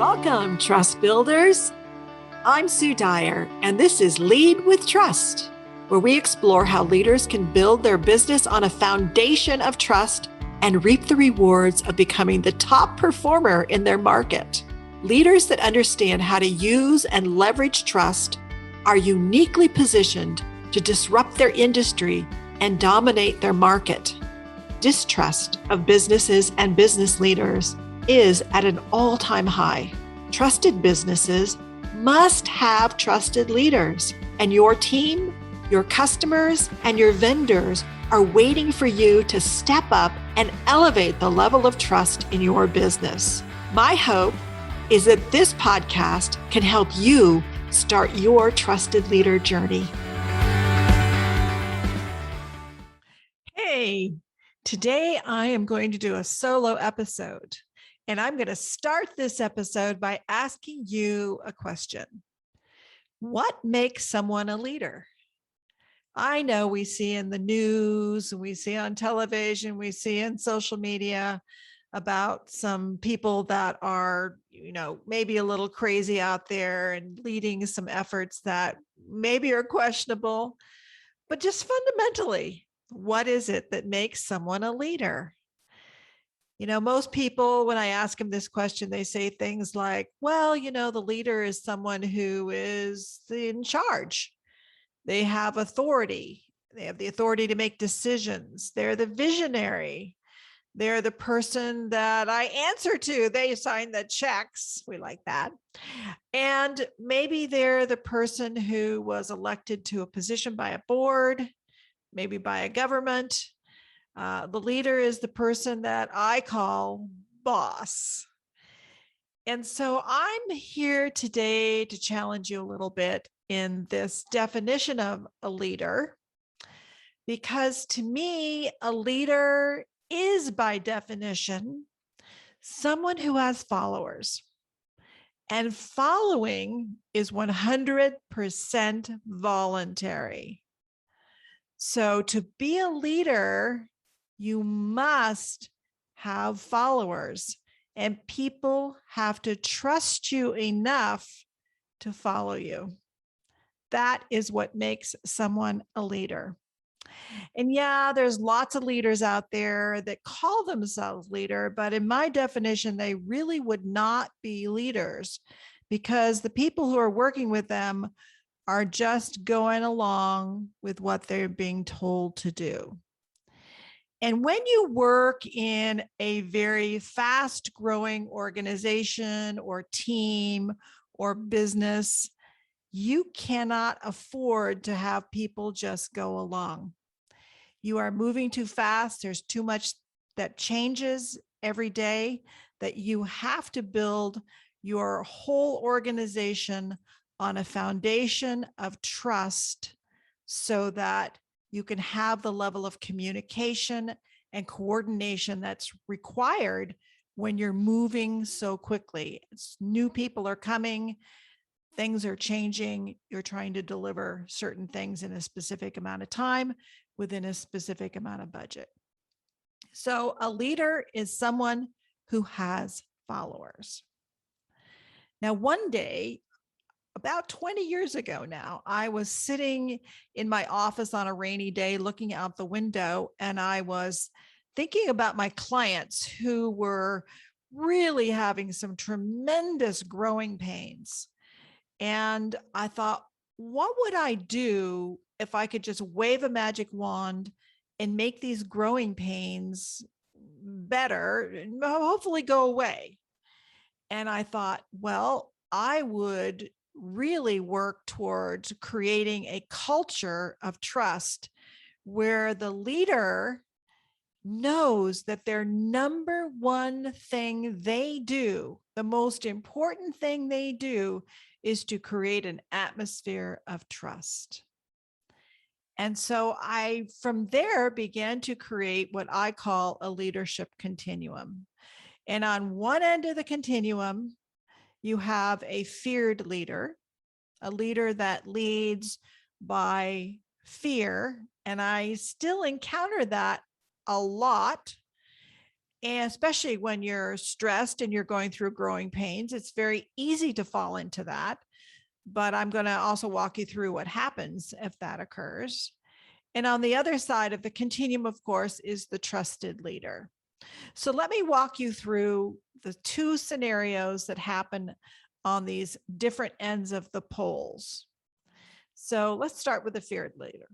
Welcome, trust builders. I'm Sue Dyer, and this is Lead with Trust, where we explore how leaders can build their business on a foundation of trust and reap the rewards of becoming the top performer in their market. Leaders that understand how to use and leverage trust are uniquely positioned to disrupt their industry and dominate their market. Distrust of businesses and business leaders is at an all-time high. Trusted businesses must have trusted leaders, and your team, your customers, and your vendors are waiting for you to step up and elevate the level of trust in your business. My hope is that this podcast can help you start your trusted leader journey. Hey, today I am going to do a solo episode. And I'm going to start this episode by asking you a question. What makes someone a leader? I know we see in the news, we see on television, we see in social media about some people that are, maybe a little crazy out there and leading some efforts that maybe are questionable. But just fundamentally, what is it that makes someone a leader? Most people, when I ask them this question, they say things like, well, the leader is someone who is in charge. They have authority. They have the authority to make decisions. They're the visionary. They're the person that I answer to. They sign the checks. We like that. And maybe they're the person who was elected to a position by a board, maybe by a government. The leader is the person that I call boss. And so I'm here today to challenge you a little bit in this definition of a leader, because to me, a leader is by definition someone who has followers. And following is 100% voluntary. So to be a leader, you must have followers, and people have to trust you enough to follow you. That is what makes someone a leader. And yeah, there's lots of leaders out there that call themselves leader, but in my definition, they really would not be leaders, because the people who are working with them are just going along with what they're being told to do. And when you work in a very fast growing organization or team or business, you cannot afford to have people just go along. You are moving too fast. There's too much that changes every day, that you have to build your whole organization on a foundation of trust so that you can have the level of communication and coordination that's required when you're moving so quickly. New people are coming, things are changing, you're trying to deliver certain things in a specific amount of time within a specific amount of budget. So a leader is someone who has followers. Now, one day, about 20 years ago now, I was sitting in my office on a rainy day looking out the window, and I was thinking about my clients who were really having some tremendous growing pains. And I thought, what would I do if I could just wave a magic wand and make these growing pains better and hopefully go away? And I thought, well, I would really work towards creating a culture of trust where the leader knows that their number one thing they do, the most important thing they do, is to create an atmosphere of trust. And so I, from there, began to create what I call a leadership continuum. And on one end of the continuum, you have a feared leader, a leader that leads by fear. And I still encounter that a lot. And especially when you're stressed and you're going through growing pains, it's very easy to fall into that. But I'm going to also walk you through what happens if that occurs. And on the other side of the continuum, of course, is the trusted leader. So let me walk you through the two scenarios that happen on these different ends of the poles. So let's start with the feared leader.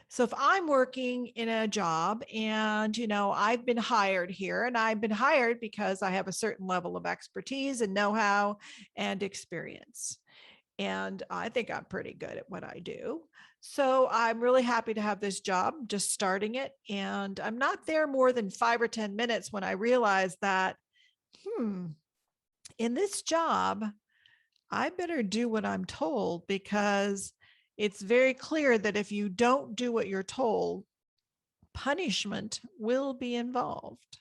So if I'm working in a job and, I've been hired here, and I've been hired because I have a certain level of expertise and know-how and experience. And I think I'm pretty good at what I do. So I'm really happy to have this job, just starting it. And I'm not there more than 5 or 10 minutes when I realize that, in this job, I better do what I'm told, because it's very clear that if you don't do what you're told, punishment will be involved.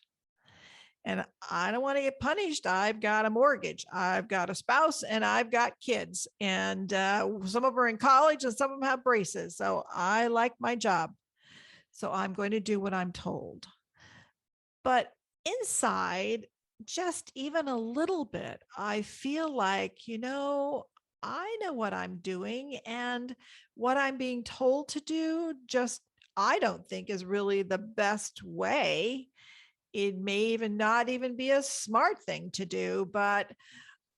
And I don't want to get punished. I've got a mortgage, I've got a spouse, and I've got kids. And some of them are in college and some of them have braces. So I like my job. So I'm going to do what I'm told. But inside, just even a little bit, I feel like, I know what I'm doing, and what I'm being told to do, I don't think is really the best way. It may even not even be a smart thing to do, but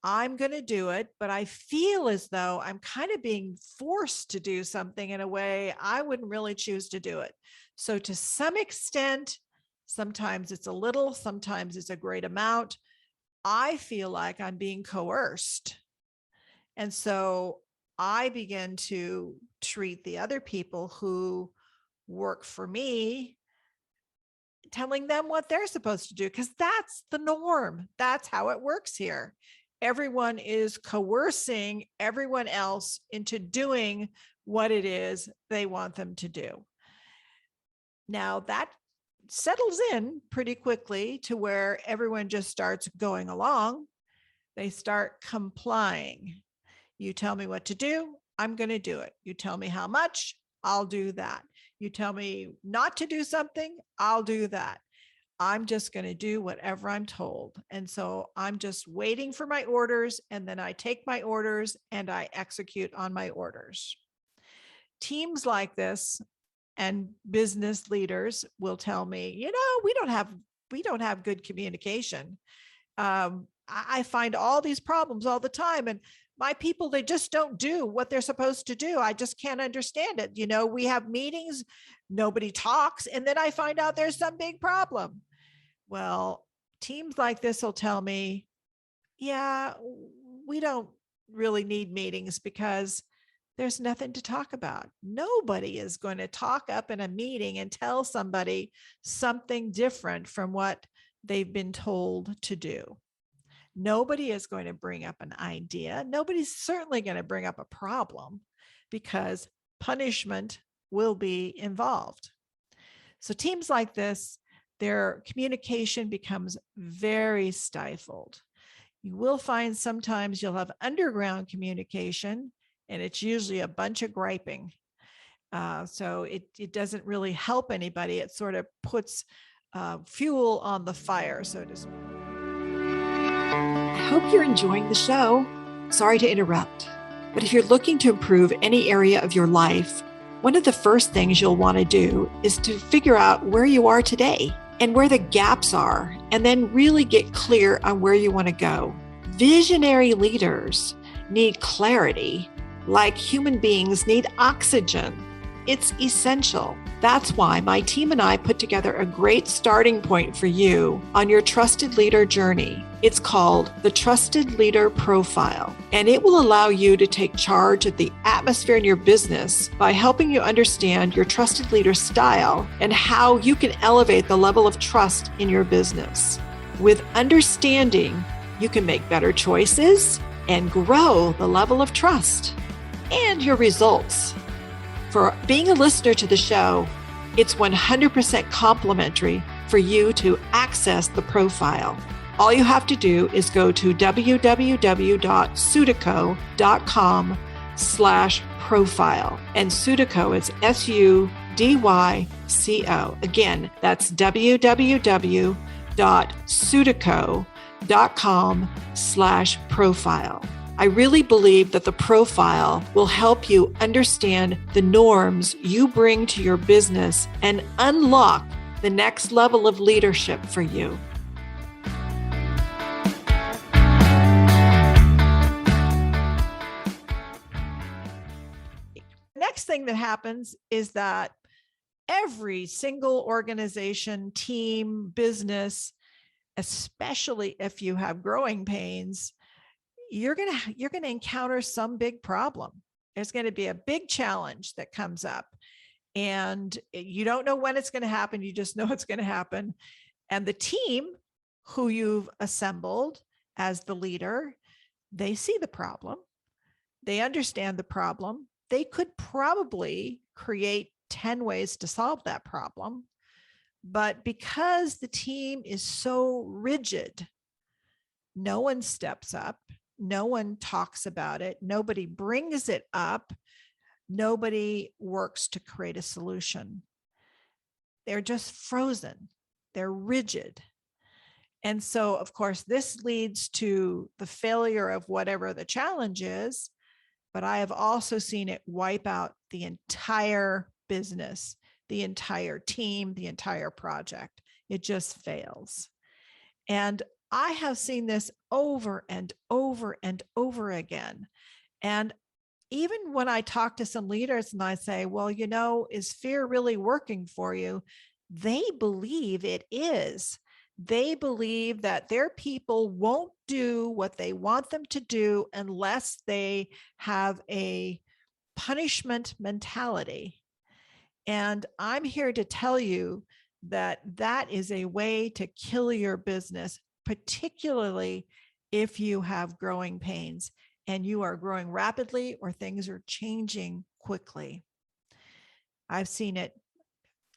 I'm going to do it. But I feel as though I'm kind of being forced to do something in a way I wouldn't really choose to do it. So to some extent, sometimes it's a little, sometimes it's a great amount, I feel like I'm being coerced. And so I begin to treat the other people who work for me, telling them what they're supposed to do, because that's the norm. That's how it works here. Everyone is coercing everyone else into doing what it is they want them to do. Now that settles in pretty quickly to where everyone just starts going along. They start complying. You tell me what to do, I'm going to do it. You tell me how much, I'll do that. You tell me not to do something, I'll do that. I'm just going to do whatever I'm told. And so I'm just waiting for my orders, and then I take my orders and I execute on my orders. Teams like this and business leaders will tell me, we don't have good communication. I find all these problems all the time, and my people, they just don't do what they're supposed to do. I just can't understand it. We have meetings, nobody talks, and then I find out there's some big problem. Well, teams like this will tell me, yeah, we don't really need meetings because there's nothing to talk about. Nobody is going to talk up in a meeting and tell somebody something different from what they've been told to do. Nobody is going to bring up an idea. Nobody's certainly going to bring up a problem, because punishment will be involved. So teams like this, their communication becomes very stifled. You will find sometimes you'll have underground communication, and it's usually a bunch of griping. So it doesn't really help anybody. It sort of puts fuel on the fire, so to speak. I hope you're enjoying the show. Sorry to interrupt, but if you're looking to improve any area of your life, one of the first things you'll want to do is to figure out where you are today and where the gaps are, and then really get clear on where you want to go. Visionary leaders need clarity, like human beings need oxygen. It's essential. That's why my team and I put together a great starting point for you on your trusted leader journey. It's called the Trusted Leader Profile, and it will allow you to take charge of the atmosphere in your business by helping you understand your trusted leader style and how you can elevate the level of trust in your business. With understanding, you can make better choices and grow the level of trust and your results. For being a listener to the show, it's 100% complimentary for you to access the profile. All you have to do is go to www.sudyco.com/profile. And Sudyco is SUDYCO. Again, that's www.sudyco.com/profile. www.sudico.com/profile. I really believe that the profile will help you understand the norms you bring to your business and unlock the next level of leadership for you. Next thing that happens is that every single organization, team, business, especially if you have growing pains, you're going to encounter some big problem. There's going to be a big challenge that comes up, and you don't know when it's going to happen. You just know it's going to happen. And the team who you've assembled as the leader, they see the problem. They understand the problem. They could probably create 10 ways to solve that problem. But because the team is so rigid, no one steps up. No one talks about it. Nobody brings it up. Nobody works to create a solution. They're just frozen. They're rigid. And so, of course, this leads to the failure of whatever the challenge is. But I have also seen it wipe out the entire business, the entire team, the entire project. It just fails. And I have seen this over and over and over again. And even when I talk to some leaders and I say, well, is fear really working for you? They believe it is. They believe that their people won't do what they want them to do unless they have a punishment mentality. And I'm here to tell you that that is a way to kill your business, particularly if you have growing pains and you are growing rapidly or things are changing quickly. I've seen it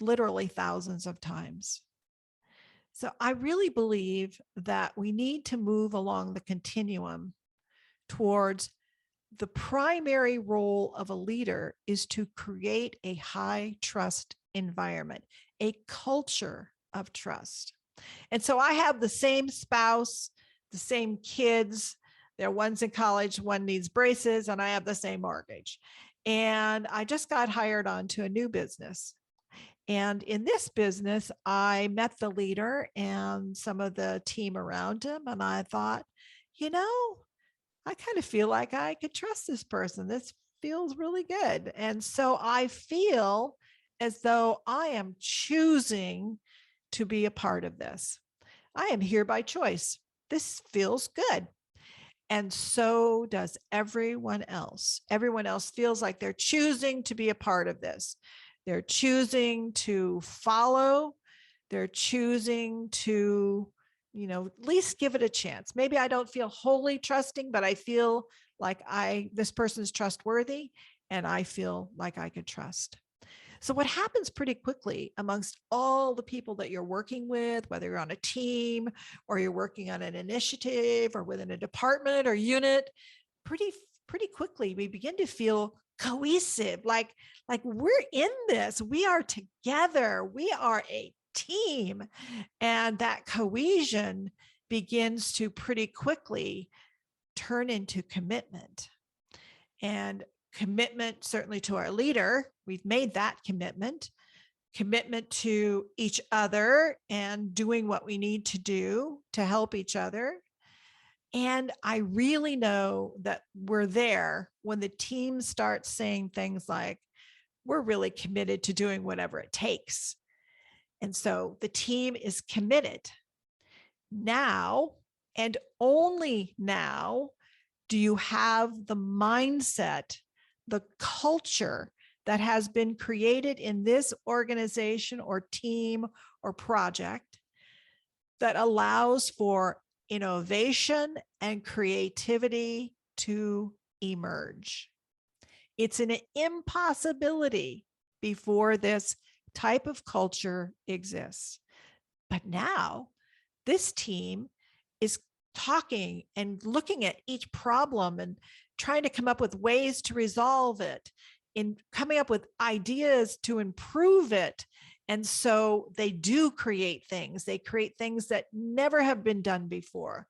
literally thousands of times. So I really believe that we need to move along the continuum towards the primary role of a leader is to create a high trust environment, a culture of trust. And so I have the same spouse, the same kids. They're one's in college, one needs braces, and I have the same mortgage. And I just got hired onto a new business. And in this business, I met the leader and some of the team around him. And I thought, I kind of feel like I could trust this person. This feels really good. And so I feel as though I am choosing to be a part of this. I am here by choice. This feels good. And so does everyone else. Everyone else feels like they're choosing to be a part of this. They're choosing to follow. They're choosing to, at least give it a chance. Maybe I don't feel wholly trusting, but I feel like this person's trustworthy and I feel like I could trust. So what happens pretty quickly amongst all the people that you're working with, whether you're on a team or you're working on an initiative or within a department or unit, pretty quickly we begin to feel cohesive, like we're in this, we are together, we are a team. And that cohesion begins to pretty quickly turn into commitment. And commitment, certainly to our leader, we've made that commitment to each other and doing what we need to do to help each other. And I really know that we're there when the team starts saying things like, we're really committed to doing whatever it takes. And so the team is committed. Now, and only now, do you have the mindset, the culture that has been created in this organization or team or project that allows for innovation and creativity to emerge. It's an impossibility before this type of culture exists. But now this team is talking and looking at each problem and trying to come up with ways to resolve it, in coming up with ideas to improve it, And so they do create things. They create things that never have been done before.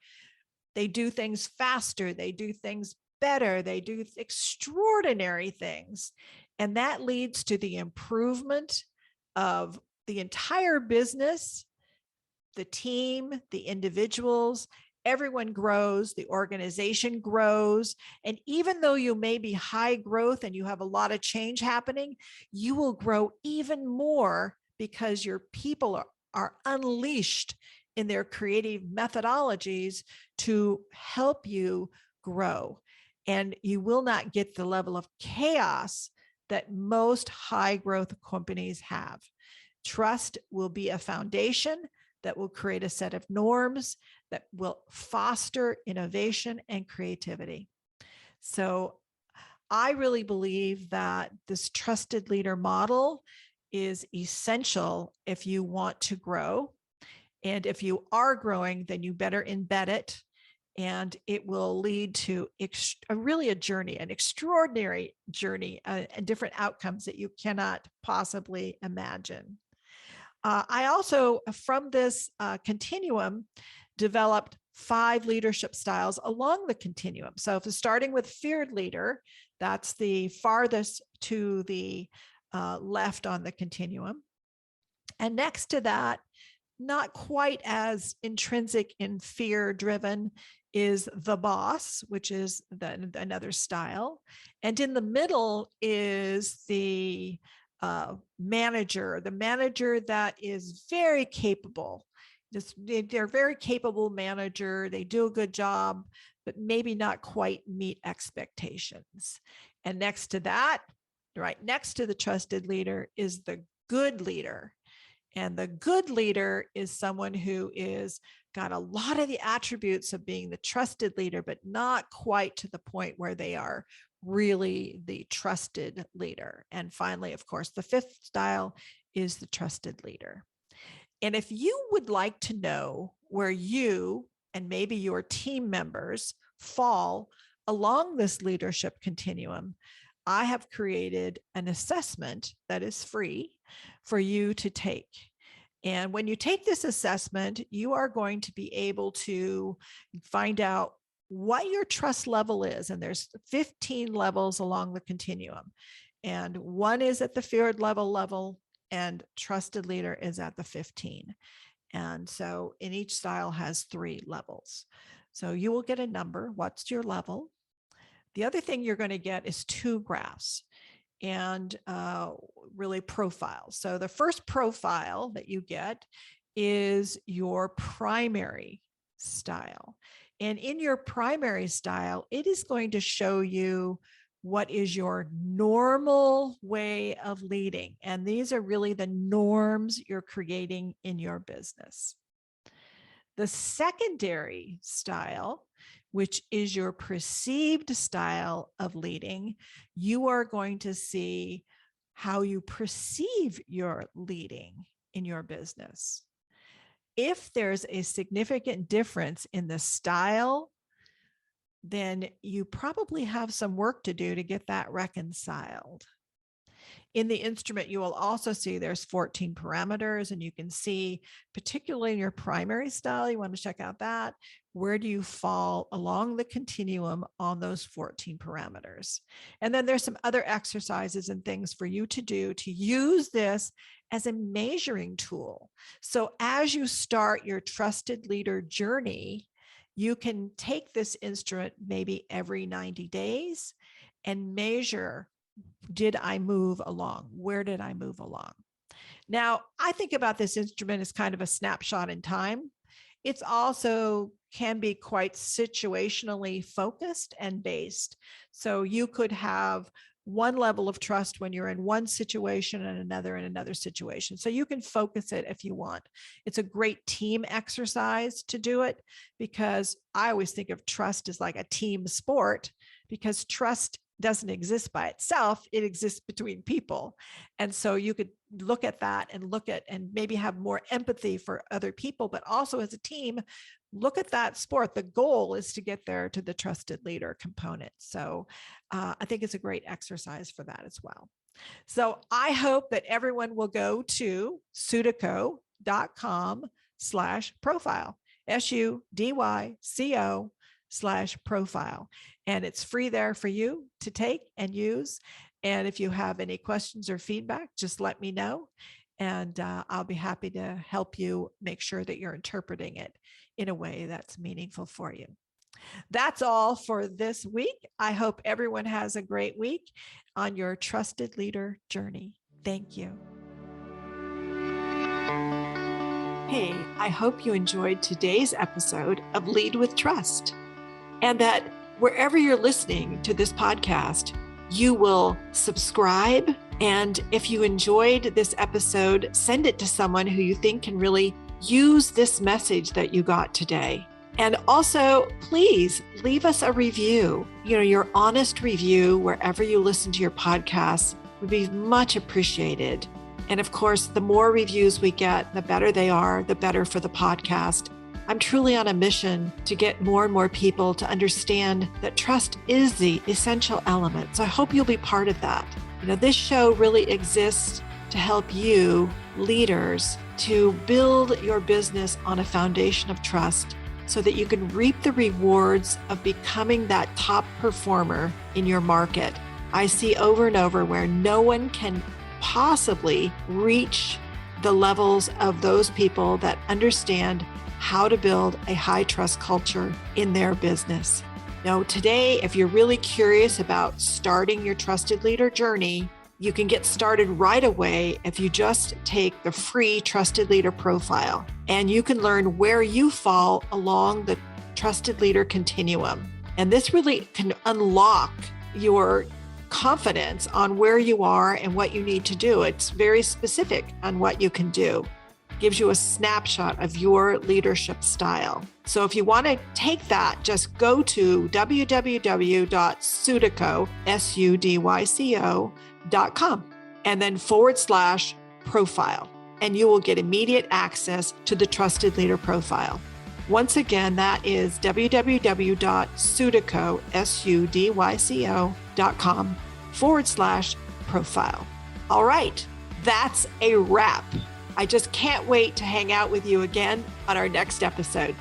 They do things faster. They do things better. They do extraordinary things. And that leads to the improvement of the entire business, the team, the individuals. Everyone grows, the organization grows. And even though you may be high growth and you have a lot of change happening, you will grow even more because your people are unleashed in their creative methodologies to help you grow. And you will not get the level of chaos that most high growth companies have. Trust will be a foundation that will create a set of norms that will foster innovation and creativity. So I really believe that this trusted leader model is essential if you want to grow. And if you are growing, then you better embed it. And it will lead to really a journey, an extraordinary journey, and different outcomes that you cannot possibly imagine. I also, from this continuum, developed 5 leadership styles along the continuum. So if starting with feared leader, that's the farthest to the left on the continuum. And next to that, not quite as intrinsic and fear driven, is the boss, which is another style. And in the middle is the manager that is very capable. They're very capable manager. They do a good job, but maybe not quite meet expectations. And next to that, right next to the trusted leader, is the good leader. And the good leader is someone who is got a lot of the attributes of being the trusted leader, but not quite to the point where they are really the trusted leader. And finally, of course, the 5th style is the trusted leader. And if you would like to know where you and maybe your team members fall along this leadership continuum, I have created an assessment that is free for you to take. And when you take this assessment, you are going to be able to find out what your trust level is. And there's 15 levels along the continuum. And one is at the feared level, and trusted leader is at the 15. And so in each style has 3 levels. So you will get a number. What's your level? The other thing you're going to get is 2 graphs and really profiles. So the first profile that you get is your primary style. And in your primary style, it is going to show you what is your normal way of leading. And these are really the norms you're creating in your business. The secondary style, which is your perceived style of leading, you are going to see how you perceive your leading in your business. If there's a significant difference in the style, then you probably have some work to do to get that reconciled. In the instrument, you will also see there's 14 parameters, and you can see, particularly in your primary style, you want to check out that. Where do you fall along the continuum on those 14 parameters? And then there's some other exercises and things for you to do to use this as a measuring tool. So as you start your trusted leader journey, you can take this instrument maybe every 90 days and measure, did I move along? Where did I move along? Now, I think about this instrument as kind of a snapshot in time. It's also can be quite situationally focused and based. So you could have one level of trust when you're in one situation and another in another situation. So you can focus it if you want. It's a great team exercise to do it, because I always think of trust as like a team sport, because trust doesn't exist by itself. It exists between people. And so you could look at that and maybe have more empathy for other people, but also as a team, look at that sport. The goal is to get there to the trusted leader component. So I think it's a great exercise for that as well. So I hope that everyone will go to sudyco.com/profile, SUDYCO/profile. And it's free there for you to take and use. And if you have any questions or feedback, just let me know. And I'll be happy to help you make sure that you're interpreting it in a way that's meaningful for you. That's all for this week. I hope everyone has a great week on your trusted leader journey. Thank you. Hey, I hope you enjoyed today's episode of Lead with Trust, and that wherever you're listening to this podcast, you will subscribe. And if you enjoyed this episode, send it to someone who you think can really use this message that you got today. And also, please leave us a review. Your honest review wherever you listen to your podcasts would be much appreciated. And of course, the more reviews we get, the better they are, the better for the podcast. I'm truly on a mission to get more and more people to understand that trust is the essential element. So I hope you'll be part of that. This show really exists to help you, leaders, to build your business on a foundation of trust so that you can reap the rewards of becoming that top performer in your market. I see over and over where no one can possibly reach the levels of those people that understand how to build a high trust culture in their business. Now, today, if you're really curious about starting your trusted leader journey, you can get started right away if you just take the free Trusted Leader Profile, and you can learn where you fall along the Trusted Leader Continuum. And this really can unlock your confidence on where you are and what you need to do. It's very specific on what you can do. Gives you a snapshot of your leadership style. So if you want to take that, just go to www.sudyco.com and then /profile, and you will get immediate access to the Trusted Leader Profile. Once again, that is www.sudyco.com /profile. All right, that's a wrap. I just can't wait to hang out with you again on our next episode.